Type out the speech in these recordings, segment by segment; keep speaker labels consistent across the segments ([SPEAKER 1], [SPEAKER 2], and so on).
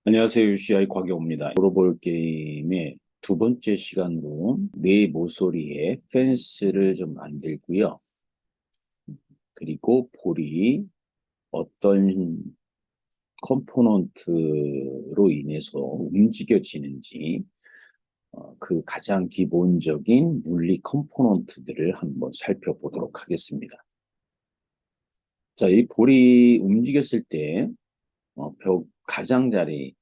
[SPEAKER 1] 안녕하세요. UCI 곽영호입니다. 물어볼 게임의 두 번째 시간으로 내 모서리에 펜스를 좀 만들고요. 그리고 볼이 어떤 컴포넌트로 인해서 움직여지는지 그 가장 기본적인 물리 컴포넌트들을 한번 살펴보도록 하겠습니다. 자, 이 볼이 움직였을 때 벽 가장자리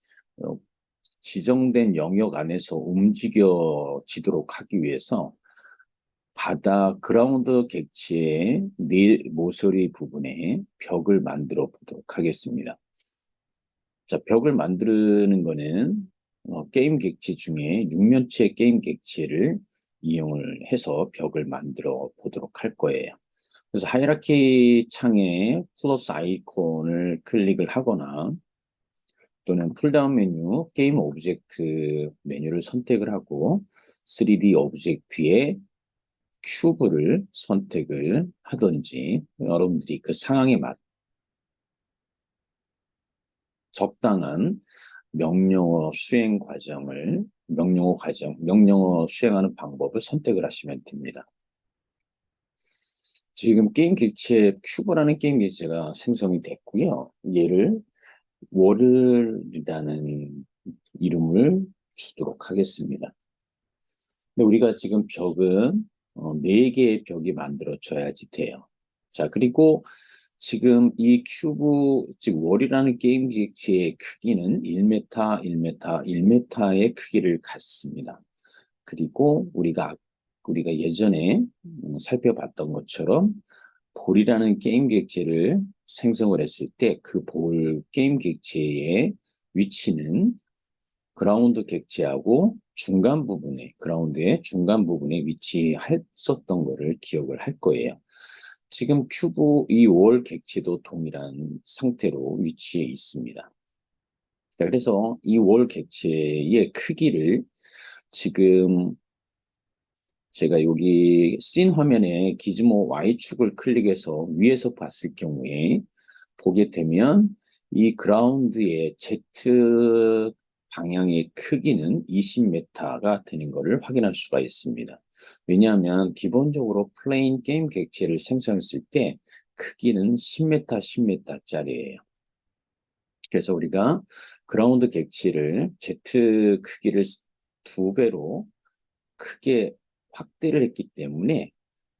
[SPEAKER 1] 지정된 영역 안에서 움직여지도록 하기 위해서 바닥 그라운드 객체의 네 모서리 부분에 벽을 만들어 보도록 하겠습니다. 자, 벽을 만드는 거는 게임 객체 중에 육면체 게임 객체를 이용을 해서 벽을 만들어 보도록 할 거예요. 그래서 하이라키 창에 플러스 아이콘을 클릭을 하거나 또는 풀다운 메뉴 게임 오브젝트 메뉴를 선택을 하고 3D 오브젝트의 큐브를 선택을 하든지 여러분들이 그 상황에 맞 적당한 명령어 수행하는 방법을 선택을 하시면 됩니다. 지금 게임 객체 큐브라는 게임 객체가 생성이 됐고요. 얘를 월이라는 이름을 주도록 하겠습니다. 근데 우리가 지금 벽은 4개의 벽이 만들어져야지 돼요. 자, 그리고 지금 이 큐브, 즉 월이라는 게임 객체의 크기는 1m, 1m, 1m의 크기를 갖습니다. 그리고 우리가 예전에 살펴봤던 것처럼 볼이라는 게임 객체를 생성을 했을 때 그 볼 게임 객체의 위치는 그라운드 객체하고 그라운드의 중간 부분에 위치했었던 거를 기억을 할 거예요. 지금 큐브 이 월 객체도 동일한 상태로 위치해 있습니다. 자, 그래서 이 월 객체의 크기를 지금 제가 여기 씬 화면에 기즈모 Y축을 클릭해서 위에서 봤을 경우에 보게 되면 이 그라운드의 Z 방향의 크기는 20m가 되는 것을 확인할 수가 있습니다. 왜냐하면 기본적으로 플레인 게임 객체를 생성했을 때 크기는 10m, 10m짜리예요. 그래서 우리가 그라운드 객체를 Z 크기를 2배로 크게 확대를 했기 때문에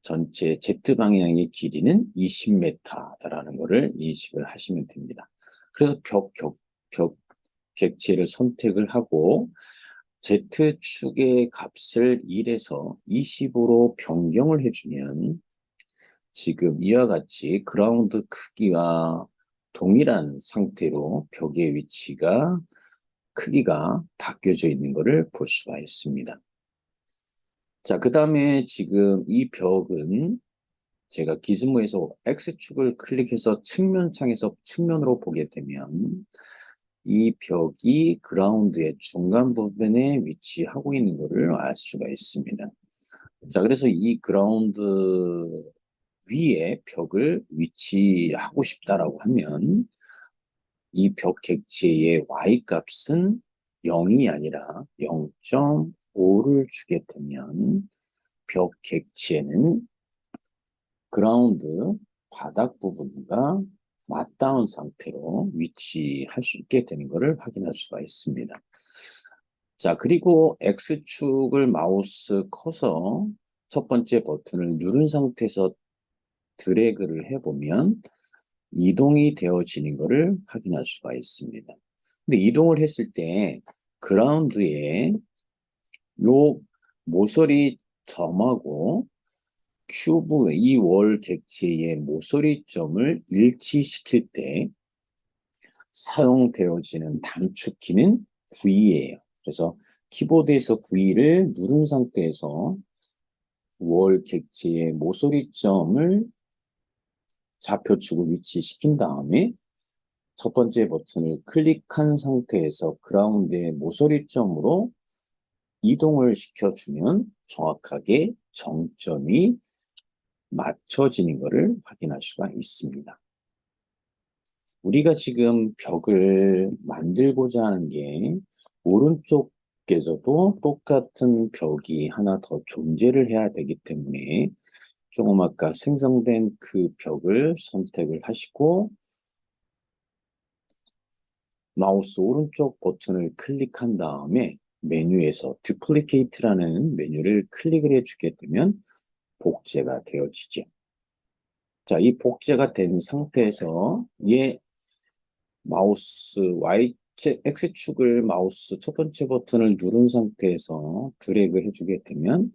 [SPEAKER 1] 전체 Z방향의 길이는 20m다라는 것을 인식을 하시면 됩니다. 그래서 벽 객체를 선택을 하고 Z축의 값을 1에서 20으로 변경을 해주면 지금 이와 같이 그라운드 크기와 동일한 상태로 벽의 크기가 바뀌어져 있는 것을 볼 수가 있습니다. 자, 그 다음에 지금 이 벽은 제가 기즈모에서 X축을 클릭해서 측면창에서 측면으로 보게 되면 이 벽이 그라운드의 중간 부분에 위치하고 있는 것을 알 수가 있습니다. 자, 그래서 이 그라운드 위에 벽을 위치하고 싶다라고 하면 이 벽 객체의 Y 값은 0이 아니라 0.5를 주게 되면 벽 객체는 그라운드 바닥 부분과 맞닿은 상태로 위치할 수 있게 되는 것을 확인할 수가 있습니다. 자, 그리고 X축을 마우스 커서 첫 번째 버튼을 누른 상태에서 드래그를 해보면 이동이 되어지는 것을 확인할 수가 있습니다. 근데 이동을 했을 때 그라운드에 요 모서리 점하고 큐브 이 월 객체의 모서리점을 일치시킬 때 사용되어지는 단축키는 V예요. 그래서 키보드에서 V를 누른 상태에서 월 객체의 모서리점을 좌표축을 위치시킨 다음에 첫 번째 버튼을 클릭한 상태에서 그라운드의 모서리점으로 이동을 시켜주면 정확하게 정점이 맞춰지는 것을 확인할 수가 있습니다. 우리가 지금 벽을 만들고자 하는 게 오른쪽에서도 똑같은 벽이 하나 더 존재를 해야 되기 때문에 조금 아까 생성된 그 벽을 선택을 하시고 마우스 오른쪽 버튼을 클릭한 다음에 메뉴에서 Duplicate라는 메뉴를 클릭을 해주게 되면 복제가 되어지죠. 자, 이 복제가 된 상태에서 얘 마우스 X축을 마우스 첫 번째 버튼을 누른 상태에서 드래그 해주게 되면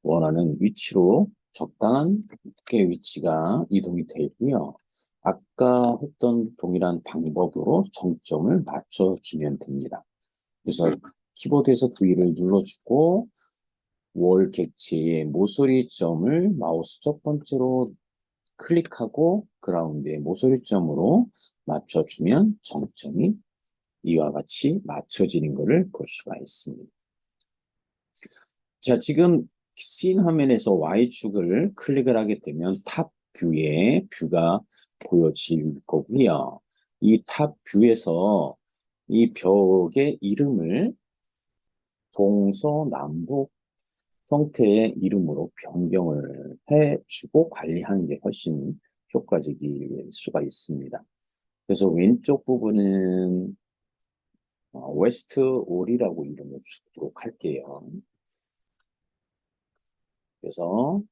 [SPEAKER 1] 원하는 위치로 적당한 위치가 이동이 되고요. 아까 했던 동일한 방법으로 정점을 맞춰주면 됩니다. 그래서 키보드에서 V를 눌러주고 월 객체의 모서리점을 마우스 첫 번째로 클릭하고 그라운드의 모서리점으로 맞춰주면 정점이 이와 같이 맞춰지는 것을 볼 수가 있습니다. 자, 지금 씬 화면에서 Y축을 클릭을 하게 되면 탑 뷰에 뷰가 보여질 거고요. 이 탑 뷰에서 이 벽의 이름을 동서남북 형태의 이름으로 변경을 해주고 관리하는 게 훨씬 효과적일 수가 있습니다. 그래서 왼쪽 부분은 웨스트 올이라고 이름을 주도록 할게요. 그래서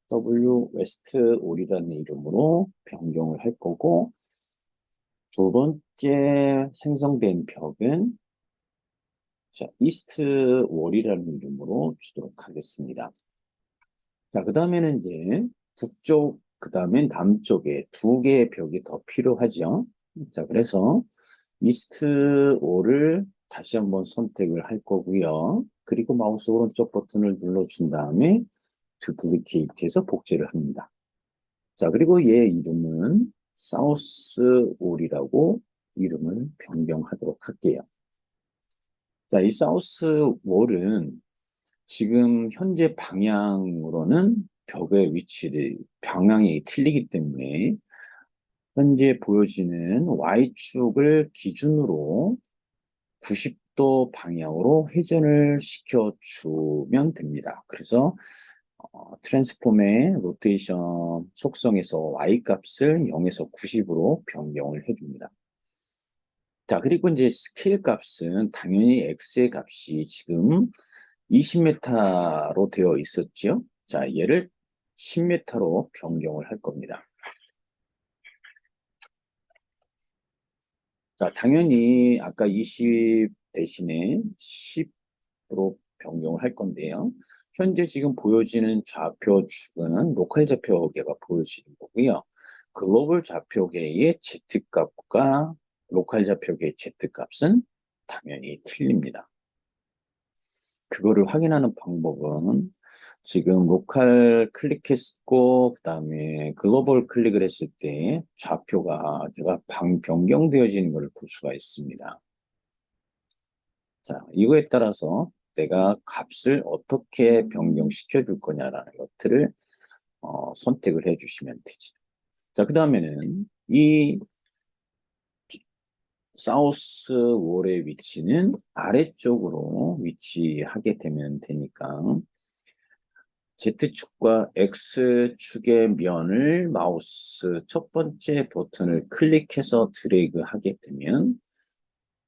[SPEAKER 1] W 웨스트 올이라는 이름으로 변경을 할 거고, 두 번째 생성된 벽은 자, 이스트 월이라는 이름으로 주도록 하겠습니다. 자, 그 다음에는 이제 북쪽, 그 다음에 남쪽에 두 개의 벽이 더 필요하죠. 자, 그래서 이스트 월을 다시 한번 선택을 할 거고요. 그리고 마우스 오른쪽 버튼을 눌러준 다음에 두플리케이트해서 복제를 합니다. 자, 그리고 얘 이름은 사우스 올이라고 이름을 변경하도록 할게요. 자, 이 사우스 월은 지금 현재 방향으로는 벽의 위치를 방향이 틀리기 때문에 현재 보여지는 Y축을 기준으로 90도 방향으로 회전을 시켜주면 됩니다. 그래서 트랜스폼의 로테이션 속성에서 Y 값을 0에서 90으로 변경을 해줍니다. 자, 그리고 이제 스케일 값은 당연히 X의 값이 지금 20m로 되어 있었죠. 자, 얘를 10m로 변경을 할 겁니다. 자, 당연히 아까 20 대신에 10으로 변경을 할 건데요. 현재 지금 보여지는 좌표 축은 로컬 좌표계가 보여지는 거고요. 글로벌 좌표계의 Z값과 로컬 좌표계의 Z값은 당연히 틀립니다. 그거를 확인하는 방법은 지금 로컬 클릭했고 그 다음에 글로벌 클릭을 했을 때 좌표가 제가 변경되어지는 것을 볼 수가 있습니다. 자, 이거에 따라서 내가 값을 어떻게 변경시켜 줄 거냐라는 것들을 선택을 해 주시면 되지. 자, 그 다음에는 이 사우스 월의 위치는 아래쪽으로 위치하게 되면 되니까 Z축과 X축의 면을 마우스 첫 번째 버튼을 클릭해서 드래그 하게 되면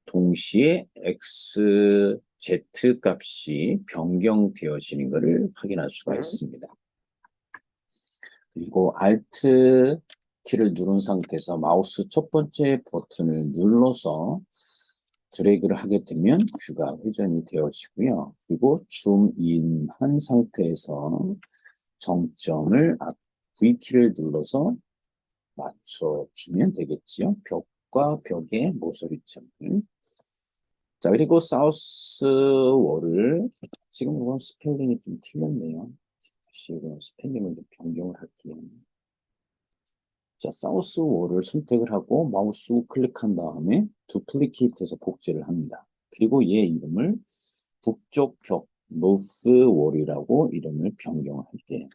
[SPEAKER 1] 동시에 X, Z 값이 변경되어지는 것을 확인할 수가 있습니다. 그리고 Alt 키를 누른 상태에서 마우스 첫 번째 버튼을 눌러서 드래그를 하게 되면 뷰가 회전이 되어지고요. 그리고 줌인 한 상태에서 정점을 V키를 눌러서 맞춰주면 되겠지요. 벽과 벽의 모서리점을. 자, 그리고 사우스 월을 지금 이건 스펠링이 좀 틀렸네요. 다시 이건 스펠링을 좀 변경을 할게요. 자, 사우스 월을 선택을 하고 마우스 클릭한 다음에 두플리케이트해서 복제를 합니다. 그리고 얘 이름을 북쪽 벽 노스 월이라고 이름을 변경을 할게요.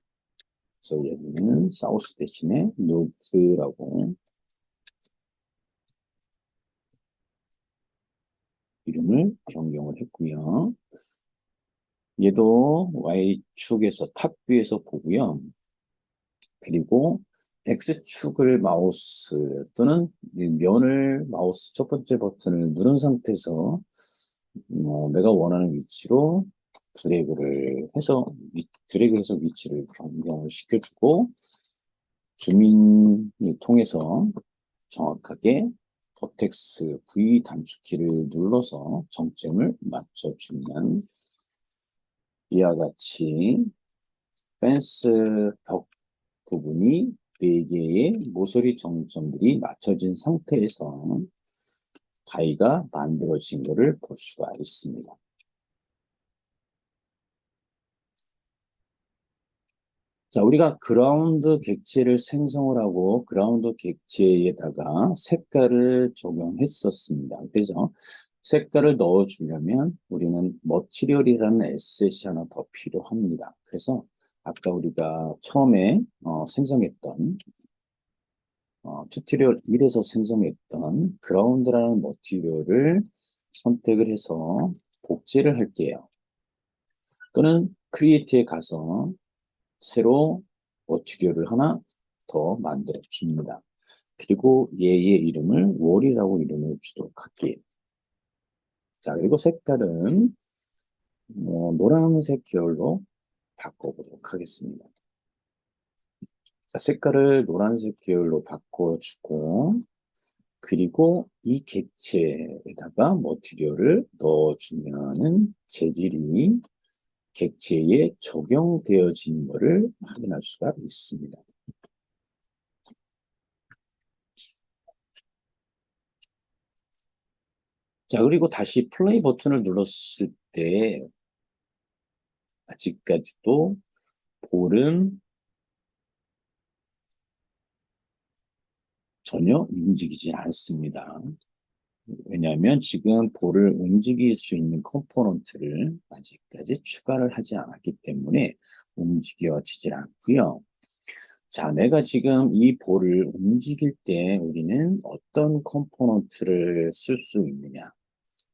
[SPEAKER 1] 그래서 얘는 사우스 대신에 노스라고 이름을 변경을 했고요. 얘도 Y축에서 탑 뷰에서 보고요. 그리고 X축을 마우스 또는 이 면을 마우스 첫 번째 버튼을 누른 상태에서 내가 원하는 위치로 드래그해서 위치를 변경을 시켜주고 주민을 통해서 정확하게 버텍스 V 단축키를 눌러서 정점을 맞춰주면 이와 같이 펜스 벽 부분이 4개의 모서리 정점들이 맞춰진 상태에서 다이가 만들어진 것을 볼 수가 있습니다. 자, 우리가 그라운드 객체를 생성을 하고 그라운드 객체에다가 색깔을 적용했었습니다. 그래서 색깔을 넣어주려면 우리는 머티리얼이라는 에셋이 하나 더 필요합니다. 그래서 아까 우리가 처음에 생성했던 튜토리얼 1에서 생성했던 그라운드라는 머티리얼을 선택을 해서 복제를 할게요. 또는 크리에이트에 가서 새로 머티리얼을 하나 더 만들어 줍니다. 그리고 얘의 이름을 월이라고 이름을 주도록 할게요. 자, 그리고 색깔은 노란색 계열로 바꿔보도록 하겠습니다. 자, 색깔을 노란색 계열로 바꿔주고 그리고 이 객체에다가 머티리얼을 넣어주면은 재질이 객체에 적용되어진 것을 확인할 수가 있습니다. 자, 그리고 다시 플레이 버튼을 눌렀을 때 아직까지도 볼은 전혀 움직이지 않습니다. 왜냐하면 지금 볼을 움직일 수 있는 컴포넌트를 아직까지 추가를 하지 않았기 때문에 움직여지질 않고요. 자, 내가 지금 이 볼을 움직일 때 우리는 어떤 컴포넌트를 쓸 수 있느냐?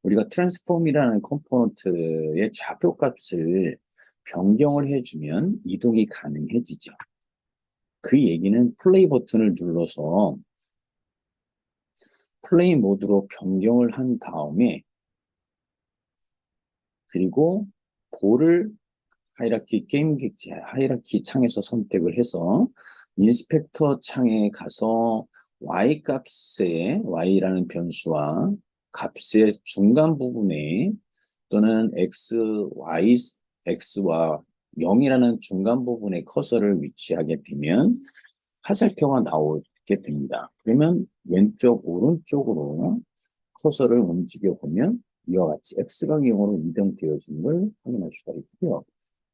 [SPEAKER 1] 우리가 트랜스폼이라는 컴포넌트의 좌표값을 변경을 해주면 이동이 가능해지죠. 그 얘기는 플레이 버튼을 눌러서 플레이 모드로 변경을 한 다음에 그리고 볼을 게임 객체 하이라키 창에서 선택을 해서 인스펙터 창에 가서 Y라는 변수와 값의 중간 부분에 또는 X와 0이라는 중간 부분에 커서를 위치하게 되면 화살표가 나오게 됩니다. 그러면 왼쪽, 오른쪽으로 커서를 움직여 보면 이와 같이 X방향으로 이동되어진 걸 확인할 수가 있고요.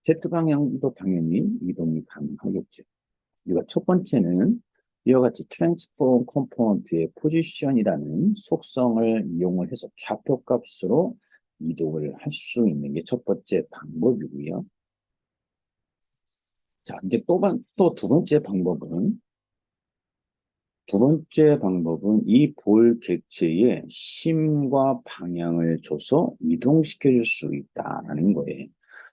[SPEAKER 1] Z방향도 당연히 이동이 가능하겠죠. 우리가 첫 번째는 이와 같이 트랜스폼 컴포넌트의 포지션이라는 속성을 이용을 해서 좌표값으로 이동을 할 수 있는 게 첫 번째 방법이고요. 자, 이제 또 두 번째 방법은 이 볼 객체에 심과 방향을 줘서 이동시켜 줄 수 있다는 거예요.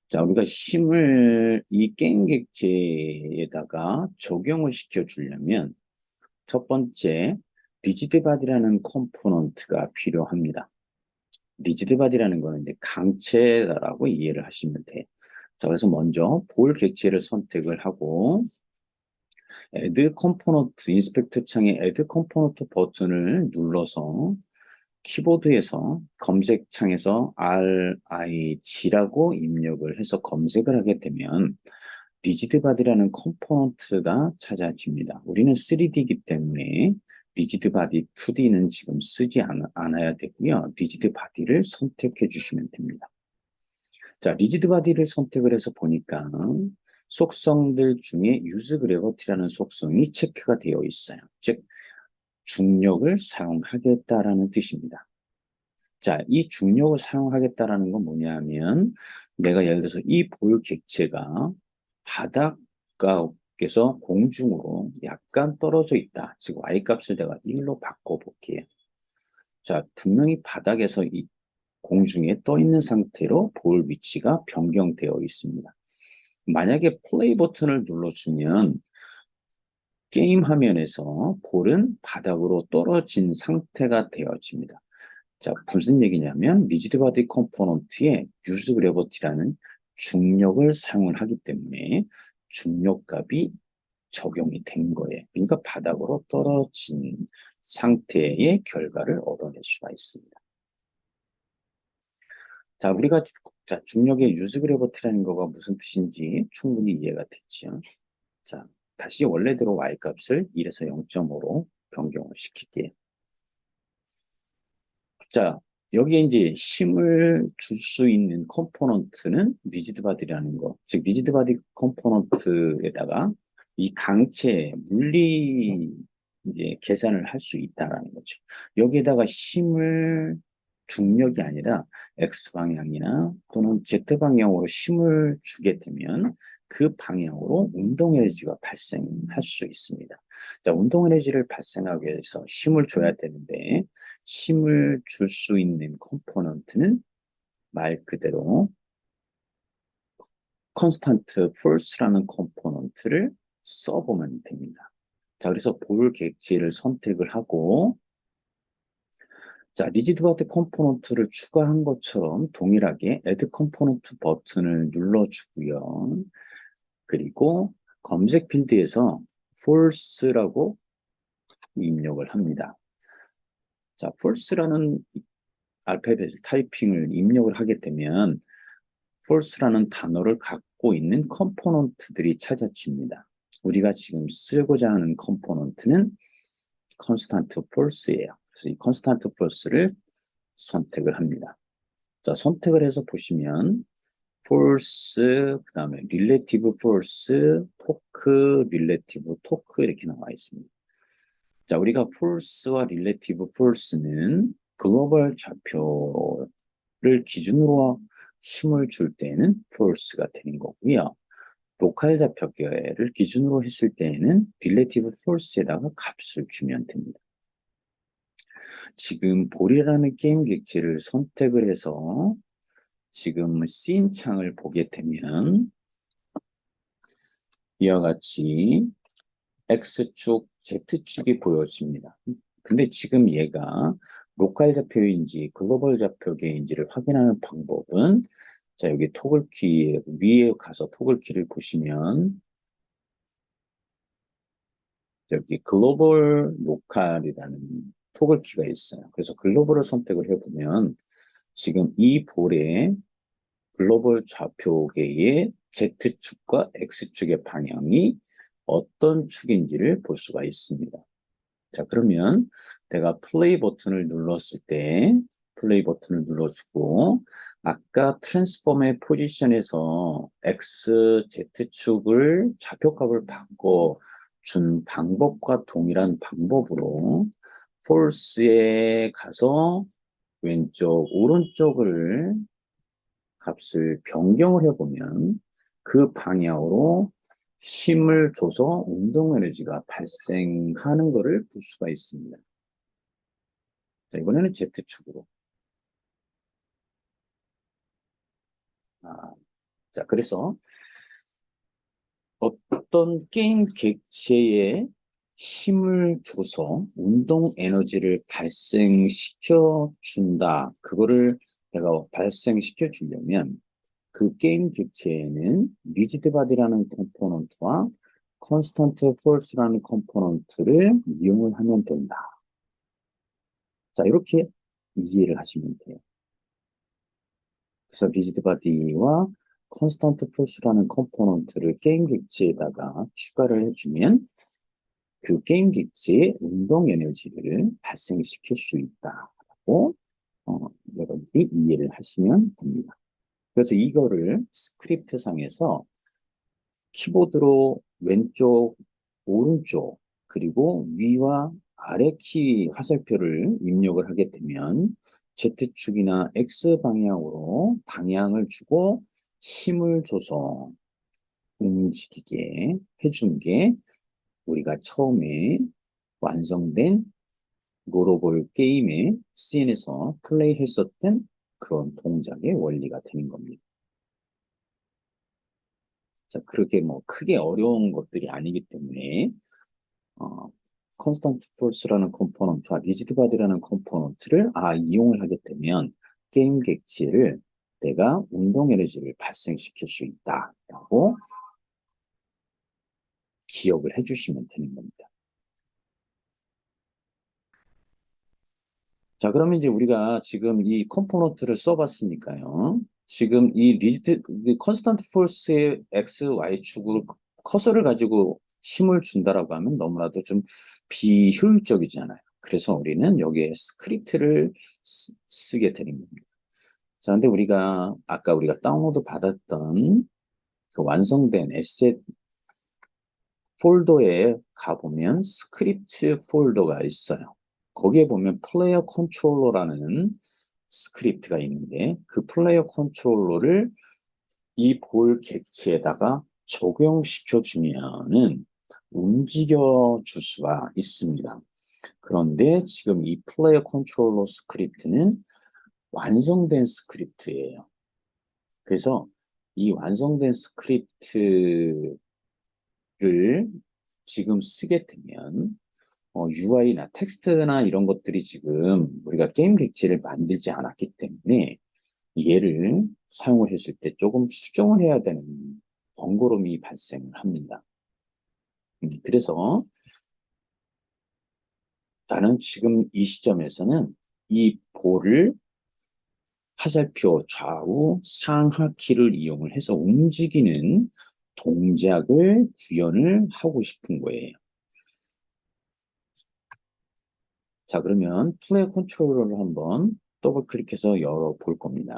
[SPEAKER 1] 자, 우리가 심을 이 게임 객체에다가 적용을 시켜 주려면 첫 번째 리지드 바디라는 컴포넌트가 필요합니다. 리지드 바디라는 거는 이제 강체라고 이해를 하시면 돼요. 자, 그래서 먼저 볼 객체를 선택을 하고 Add Component 인스펙터 창에 Add Component 버튼을 눌러서 키보드에서 검색창에서 RIG라고 입력을 해서 검색을 하게 되면 리지드 바디라는 컴포넌트가 찾아집니다. 우리는 3D이기 때문에 리지드 바디 2D는 지금 쓰지 않아야 되고요. 리지드 바디를 선택해 주시면 됩니다. 자, 리지드 바디를 선택을 해서 보니까 속성들 중에 유즈 그래버티라는 속성이 체크가 되어 있어요. 즉, 중력을 사용하겠다라는 뜻입니다. 자, 이 중력을 사용하겠다라는 건 뭐냐면 내가 예를 들어서 이 볼 객체가 바닷가에서 공중으로 약간 떨어져 있다. 즉 Y 값을 내가 1로 바꿔볼게요. 자, 분명히 바닥에서 공중에 떠 있는 상태로 볼 위치가 변경되어 있습니다. 만약에 플레이 버튼을 눌러주면 게임 화면에서 볼은 바닥으로 떨어진 상태가 되어집니다. 자, 무슨 얘기냐면 리지드 바디 컴포넌트에 유즈 그래버티라는 중력을 사용을 하기 때문에 중력값이 적용이 된 거예요. 그러니까 바닥으로 떨어진 상태의 결과를 얻어낼 수가 있습니다. 자, 우리가 중력의 유즈 그래버티라는 거가 무슨 뜻인지 충분히 이해가 됐죠. 자, 다시 원래대로 y값을 1에서 0.5로 변경을 시킬게요. 자, 여기에 이제 힘을 줄 수 있는 컴포넌트는 리지드 바디라는 거, 즉 리지드 바디 컴포넌트에다가 이 강체 물리 이제 계산을 할 수 있다라는 거죠. 여기에다가 힘을 중력이 아니라 X방향이나 또는 Z방향으로 힘을 주게 되면 그 방향으로 운동 에너지가 발생할 수 있습니다. 자, 운동 에너지를 발생하기 위해서 힘을 줘야 되는데 힘을 줄 수 있는 컴포넌트는 말 그대로 컨스탄트 폴스라는 컴포넌트를 써보면 됩니다. 자, 그래서 볼 객체를 선택을 하고 자, 리지드 바디 컴포넌트를 추가한 것처럼 동일하게 Add 컴포넌트 버튼을 눌러주고요. 그리고 검색 필드에서 false라고 입력을 합니다. 자, false라는 알파벳 타이핑을 입력을 하게 되면 false라는 단어를 갖고 있는 컴포넌트들이 찾아집니다. 우리가 지금 쓰고자 하는 컴포넌트는 constant false예요. 그래서 이 constant false를 선택을 합니다. 자, 선택을 해서 보시면 false, 그 다음에 relative false, 토크, relative 토크 이렇게 나와 있습니다. 자, 우리가 false와 relative false는 글로벌 좌표를 기준으로 힘을 줄 때는 false가 되는 거고요. 로컬 좌표계를 기준으로 했을 때에는 relative false에다가 값을 주면 됩니다. 지금 볼이라는 게임 객체를 선택을 해서 지금 씬 창을 보게 되면 이와 같이 X축, Z축이 보여집니다. 근데 지금 얘가 로컬 좌표인지 글로벌 좌표계인지를 확인하는 방법은 자, 여기 토글키 위에 가서 토글키를 보시면 여기 글로벌 로컬이라는 토글키가 있어요. 그래서 글로벌을 선택을 해보면 지금 이 볼의 글로벌 좌표계의 Z축과 X축의 방향이 어떤 축인지를 볼 수가 있습니다. 자, 그러면 내가 플레이 버튼을 눌렀을 때 플레이 버튼을 눌러주고 아까 트랜스폼의 포지션에서 X, Z축을 좌표값을 바꿔준 방법과 동일한 방법으로 폴스에 가서 왼쪽, 오른쪽을 값을 변경을 해보면 그 방향으로 힘을 줘서 운동 에너지가 발생하는 것을 볼 수가 있습니다. 자, 이번에는 Z축으로. 자, 그래서 어떤 게임 객체에 힘을 줘서 운동 에너지를 발생시켜 준다. 그거를 내가 발생시켜 주려면 그 게임 객체에는 리지드 바디라는 컴포넌트와 컨스턴트 폴스라는 컴포넌트를 이용을 하면 된다. 자, 이렇게 이해를 하시면 돼요. 그래서 리지드 바디와 컨스턴트 폴스라는 컴포넌트를 게임 객체에다가 추가를 해주면 그 게임 객체의 운동 에너지를 발생시킬 수 있다라고 여러분들이 이해를 하시면 됩니다. 그래서 이거를 스크립트 상에서 키보드로 왼쪽, 오른쪽, 그리고 위와 아래 키 화살표를 입력을 하게 되면 Z축이나 X 방향으로 방향을 주고 힘을 줘서 움직이게 해준 게 우리가 처음에 완성된 롤러볼 게임의 씬에서 플레이 했었던 그런 동작의 원리가 되는 겁니다. 자, 그렇게 뭐 크게 어려운 것들이 아니기 때문에 컨스턴트 폴스라는 컴포넌트와 리지드 바디라는 컴포넌트를 이용을 하게 되면 게임 객체를 내가 운동 에너지를 발생시킬 수 있다라고 기억을 해주시면 되는 겁니다. 자, 그러면 이제 우리가 지금 이 컴포넌트를 써봤으니까요. 지금 이 컨스턴트 폴스의 x, y축을 커서를 가지고 힘을 준다라고 하면 너무나도 좀 비효율적이잖아요. 그래서 우리는 여기에 스크립트를 쓰게 되는 겁니다. 자, 근데 아까 우리가 다운로드 받았던 그 완성된 에셋 폴더에 가보면 스크립트 폴더가 있어요. 거기에 보면 플레이어 컨트롤러라는 스크립트가 있는데 그 플레이어 컨트롤러를 이 볼 객체에다가 적용시켜 주면은 움직여 줄 수가 있습니다. 그런데 지금 이 플레이어 컨트롤러 스크립트는 완성된 스크립트예요. 그래서 이 완성된 스크립트를 지금 쓰게 되면 UI나 텍스트나 이런 것들이 지금 우리가 게임 객체를 만들지 않았기 때문에 얘를 사용을 했을 때 조금 수정을 해야 되는 번거로움이 발생을 합니다. 그래서 나는 지금 이 시점에서는 이 볼을 화살표 좌우 상하 키를 이용을 해서 움직이는 동작을 구현을 하고 싶은 거예요. 자, 그러면 플레이 컨트롤러를 한번 더블 클릭해서 열어볼 겁니다.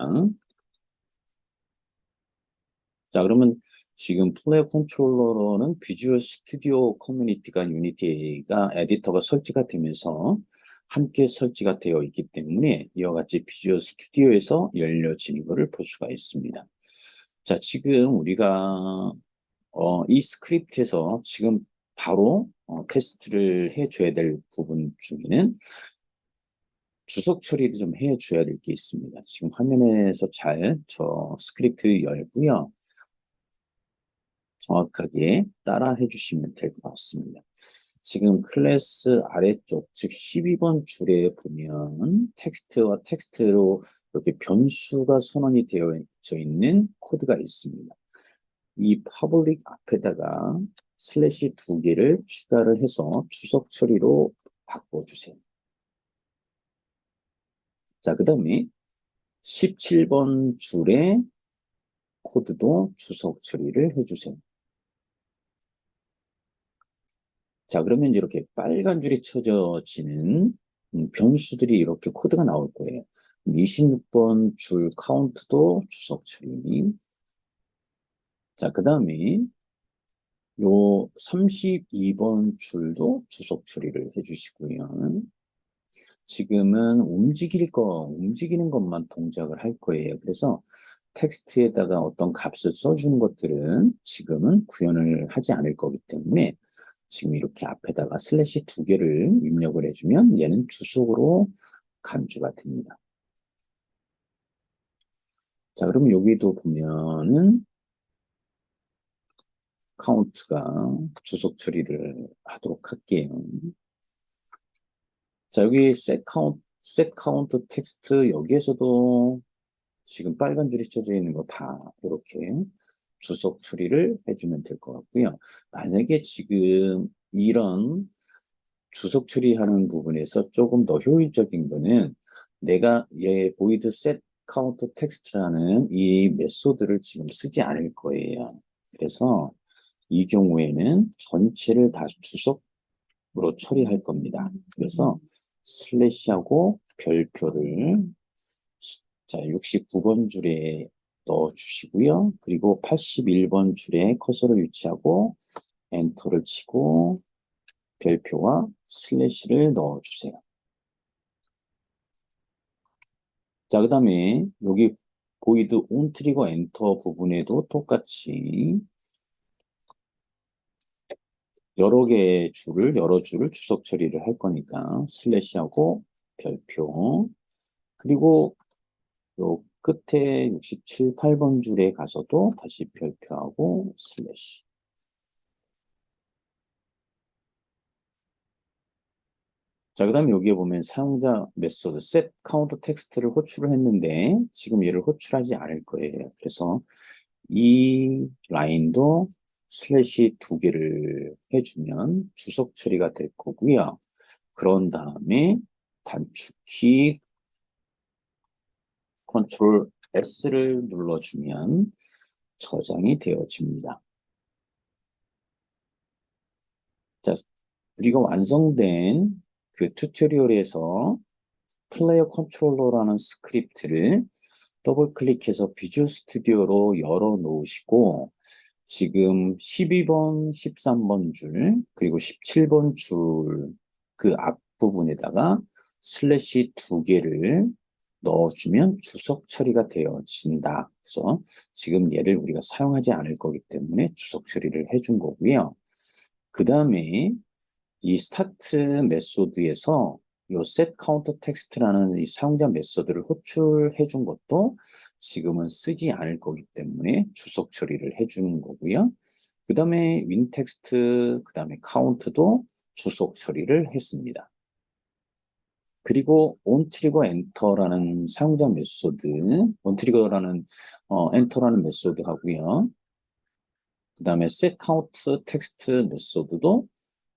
[SPEAKER 1] 자, 그러면 지금 플레이 컨트롤러로는 비주얼 스튜디오 커뮤니티가 유니티가 에디터가 설치가 되면서 함께 설치가 되어 있기 때문에 이와 같이 비주얼 스튜디오에서 열려지는 것을 볼 수가 있습니다. 자, 지금 우리가 이 스크립트에서 지금 바로 테스트를 해줘야 될 부분 중에는 주석 처리를 좀 해줘야 될 게 있습니다. 지금 화면에서 잘 저 스크립트 열고요. 정확하게 따라 해주시면 될 것 같습니다. 지금 클래스 아래쪽, 즉 12번 줄에 보면 텍스트와 텍스트로 이렇게 변수가 선언이 되어 있는 코드가 있습니다. 이 퍼블릭 앞에다가 슬래시 2개를 추가를 해서 주석 처리로 바꿔주세요. 자, 그 다음에 17번 줄에 코드도 주석 처리를 해주세요. 자, 그러면 이렇게 빨간 줄이 쳐져지는 변수들이 이렇게 코드가 나올 거예요. 26번 줄 카운트도 주석 처리. 자, 그 다음에 요 32번 줄도 주석 처리를 해주시고요. 지금은 움직이는 것만 동작을 할 거예요. 그래서 텍스트에다가 어떤 값을 써주는 것들은 지금은 구현을 하지 않을 거기 때문에 지금 이렇게 앞에다가 슬래시 2개를 입력을 해주면 얘는 주석으로 간주가 됩니다. 자, 그럼 여기도 보면은 카운트가 주석 처리를 하도록 할게요. 자, 여기 set count 텍스트 여기에서도 지금 빨간 줄이 쳐져 있는 거 다 이렇게 주석 처리를 해주면 될 것 같고요. 만약에 지금 이런 주석 처리하는 부분에서 조금 더 효율적인 거는 내가 얘 void set count text라는 이 메소드를 지금 쓰지 않을 거예요. 그래서 이 경우에는 전체를 다 주석으로 처리할 겁니다. 그래서 슬래시하고 별표를 자, 69번 줄에 넣어주시고요. 그리고 81번 줄에 커서를 위치하고 엔터를 치고 별표와 슬래시를 넣어주세요. 자, 그 다음에 여기 보이드 온 트리거 엔터 부분에도 똑같이 여러 줄을 주석 처리를 할 거니까 슬래시하고 별표 그리고 요 끝에 67, 8번 줄에 가서도 다시 별표하고 슬래시. 자, 그 다음에 여기에 보면 사용자 메소드 set 카운터 텍스트를 호출을 했는데 지금 얘를 호출하지 않을 거예요. 그래서 이 라인도 슬래시 2개를 해주면 주석 처리가 될 거고요. 그런 다음에 단축키 컨트롤 S를 눌러주면 저장이 되어집니다. 자, 우리가 완성된 그 튜토리얼에서 플레이어 컨트롤러라는 스크립트를 더블 클릭해서 비주얼 스튜디오로 열어 놓으시고 지금 12번, 13번 줄, 그리고 17번 줄 그 앞부분에다가 슬래시 2개를 넣어주면 주석 처리가 되어진다. 그래서 지금 얘를 우리가 사용하지 않을 거기 때문에 주석 처리를 해준 거고요. 그 다음에 이 스타트 메소드에서 요 set counter text라는 이 사용자 메소드를 호출해 준 것도 지금은 쓰지 않을 거기 때문에 주석 처리를 해 주는 거고요. 그 다음에 winText, 그 다음에 count도 주석 처리를 했습니다. 그리고 onTrigger enter라는 사용자 메소드, onTrigger라는 enter라는 메소드 하고요. 그 다음에 set count text 메소드도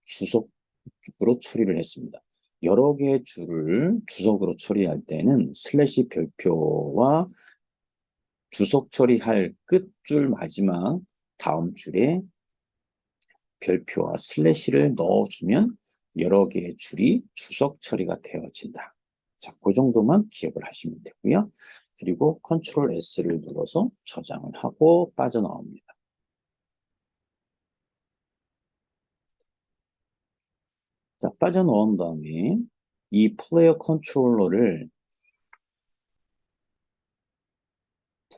[SPEAKER 1] 주석으로 처리를 했습니다. 여러 개의 줄을 주석으로 처리할 때는 슬래시 별표와 주석 처리할 끝줄 마지막 다음 줄에 별표와 슬래시를 넣어주면 여러 개의 줄이 주석 처리가 되어진다. 자, 그 정도만 기억을 하시면 되고요. 그리고 컨트롤 S를 눌러서 저장을 하고 빠져나옵니다. 자, 빠져나온 다음에 이 플레이어 컨트롤러를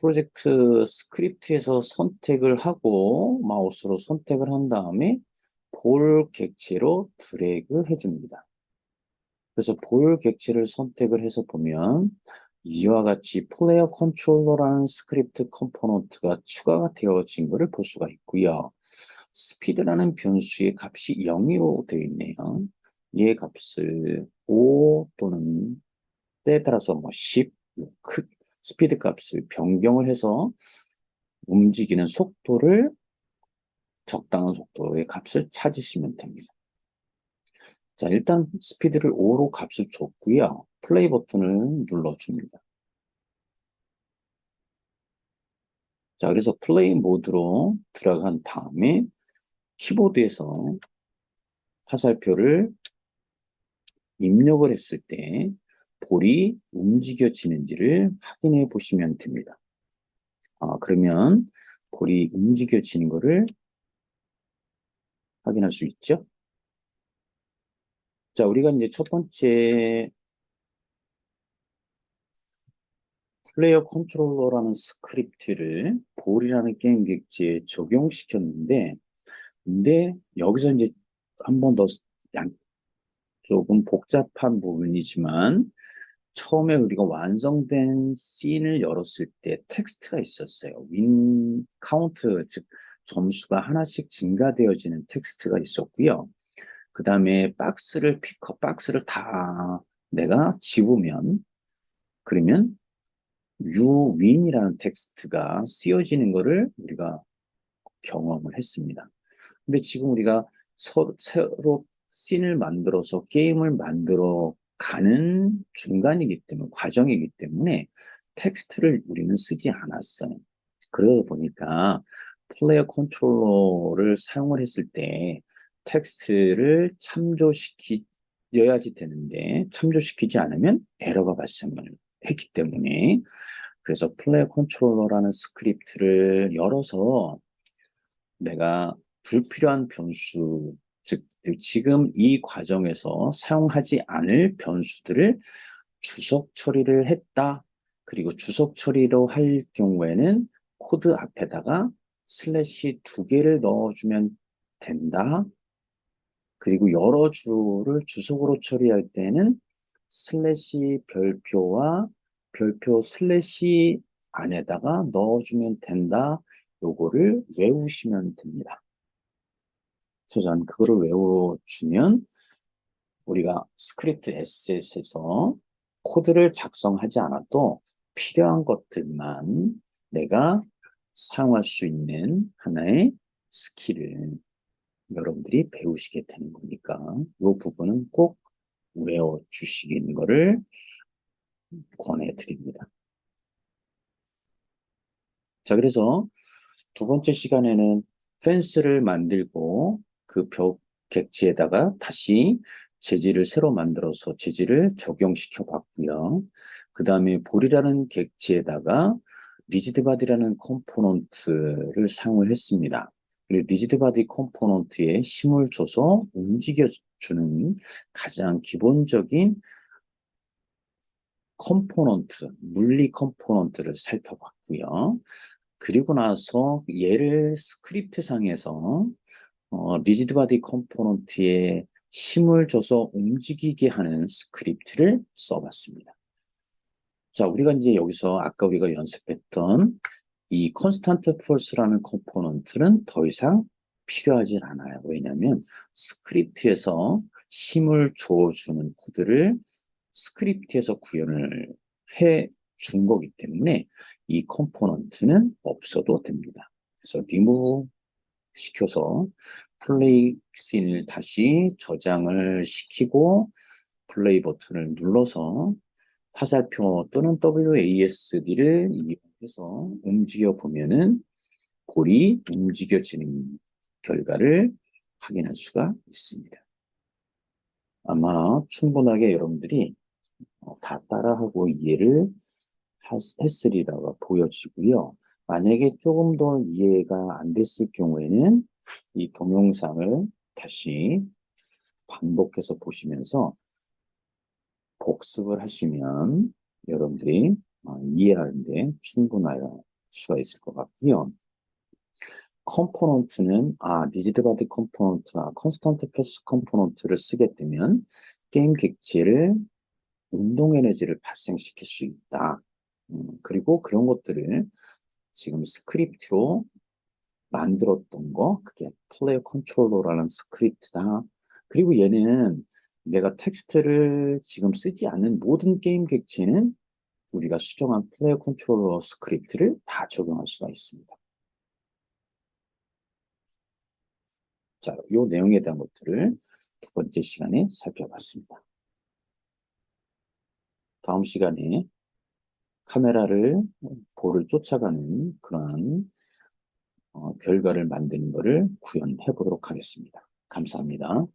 [SPEAKER 1] 프로젝트 스크립트에서 선택을 하고 마우스로 선택을 한 다음에 볼 객체로 드래그 해줍니다. 그래서 볼 객체를 선택을 해서 보면 이와 같이 플레이어 컨트롤러라는 스크립트 컴포넌트가 추가가 되어진 것을 볼 수가 있고요. 스피드라는 변수의 값이 0으로 되어 있네요. 얘 값을 5 또는 때에 따라서 뭐 10, 스피드 값을 변경을 해서 움직이는 속도를 적당한 속도의 값을 찾으시면 됩니다. 자, 일단 스피드를 5로 값을 줬고요. 플레이 버튼을 눌러줍니다. 자, 그래서 플레이 모드로 들어간 다음에 키보드에서 화살표를 입력을 했을 때 볼이 움직여지는지를 확인해 보시면 됩니다. 그러면 볼이 움직여지는 것을 확인할 수 있죠? 자, 우리가 이제 첫 번째 플레이어 컨트롤러라는 스크립트를 볼이라는 게임 객지에 적용시켰는데, 근데 여기서 이제 한 번 더 조금 복잡한 부분이지만, 처음에 우리가 완성된 씬을 열었을 때 텍스트가 있었어요. 윈 카운트, 즉 점수가 하나씩 증가되어지는 텍스트가 있었고요. 그 다음에 박스를 다 내가 집으면, 그러면 you win이라는 텍스트가 쓰여지는 것을 우리가 경험을 했습니다. 근데 지금 우리가 새로 씬을 만들어서 게임을 만들어 가는 중간이기 때문에, 과정이기 때문에 텍스트를 우리는 쓰지 않았어요. 그러다 보니까 플레이어 컨트롤러를 사용을 했을 때 텍스트를 참조시켜야지 되는데 참조시키지 않으면 에러가 발생을 했기 때문에, 그래서 플레이어 컨트롤러라는 스크립트를 열어서 내가 불필요한 변수, 즉 지금 이 과정에서 사용하지 않을 변수들을 주석 처리를 했다. 그리고 주석 처리로 할 경우에는 코드 앞에다가 슬래시 2개를 넣어주면 된다. 그리고 여러 줄을 주석으로 처리할 때는 슬래시 별표와 주석 처리를 해주면 된다. 그리고 여러 줄을 주석으로 처리할 때는 슬래시 2개를 넣어주면 된다. 그리고 여러 줄을 주석으로 처리할 때는 슬래시 2개를 넣어주면 된다. 그리고 여러 줄을 주석으로 처리할 때는 슬래시 별표와 주석 처리를 해주면 된다. 별표 슬래시 안에다가 넣어주면 된다. 요거를 외우시면 됩니다. 저는 그거를 외워주면 우리가 스크립트 에셋에서 코드를 작성하지 않아도 필요한 것들만 내가 사용할 수 있는 하나의 스킬을 여러분들이 배우시게 되는 거니까 이 부분은 꼭 외워주시는 거를 권해드립니다. 자, 그래서 두 번째 시간에는 펜스를 만들고 그 벽 객지에다가 다시 재질을 새로 만들어서 재질을 적용시켜 봤고요. 그 다음에 볼이라는 객지에다가 리지드바디라는 컴포넌트를 사용을 했습니다. 그리고 리지드바디 컴포넌트에 힘을 줘서 움직여주는 가장 기본적인 컴포넌트, 물리 컴포넌트를 살펴봤고요. 그리고 나서 얘를 스크립트 상에서 리지드 바디 컴포넌트에 힘을 줘서 움직이게 하는 스크립트를 써봤습니다. 자, 우리가 이제 여기서 아까 우리가 연습했던 이 컨스탄트 폴스라는 컴포넌트는 더 이상 필요하지 않아요. 왜냐하면 스크립트에서 힘을 줘주는 코드를 스크립트에서 구현을 해 준 거기 때문에 이 컴포넌트는 없어도 됩니다. 그래서 리무브 시켜서 플레이 씬을 다시 저장을 시키고 플레이 버튼을 눌러서 화살표 또는 WASD를 이용해서 움직여 보면은 볼이 움직여지는 결과를 확인할 수가 있습니다. 아마 충분하게 여러분들이 다 따라하고 이해를 했으리라고 보여지고요. 만약에 조금 더 이해가 안 됐을 경우에는 이 동영상을 다시 반복해서 보시면서 복습을 하시면 여러분들이 이해하는데 충분할 수가 있을 것 같고요. 컴포넌트는 리지드 바디 컴포넌트, 컨스턴트 플러스 컴포넌트를 쓰게 되면 게임 객체를 운동 에너지를 발생시킬 수 있다. 그리고 그런 것들을 지금 스크립트로 만들었던 거, 그게 플레이어 컨트롤러라는 스크립트다. 그리고 얘는 내가 텍스트를 지금 쓰지 않는 모든 게임 객체는 우리가 수정한 플레이어 컨트롤러 스크립트를 다 적용할 수가 있습니다. 자, 이 내용에 대한 것들을 두 번째 시간에 살펴봤습니다. 다음 시간에 카메라를 볼을 쫓아가는 그러한 결과를 만드는 것을 구현해 보도록 하겠습니다. 감사합니다.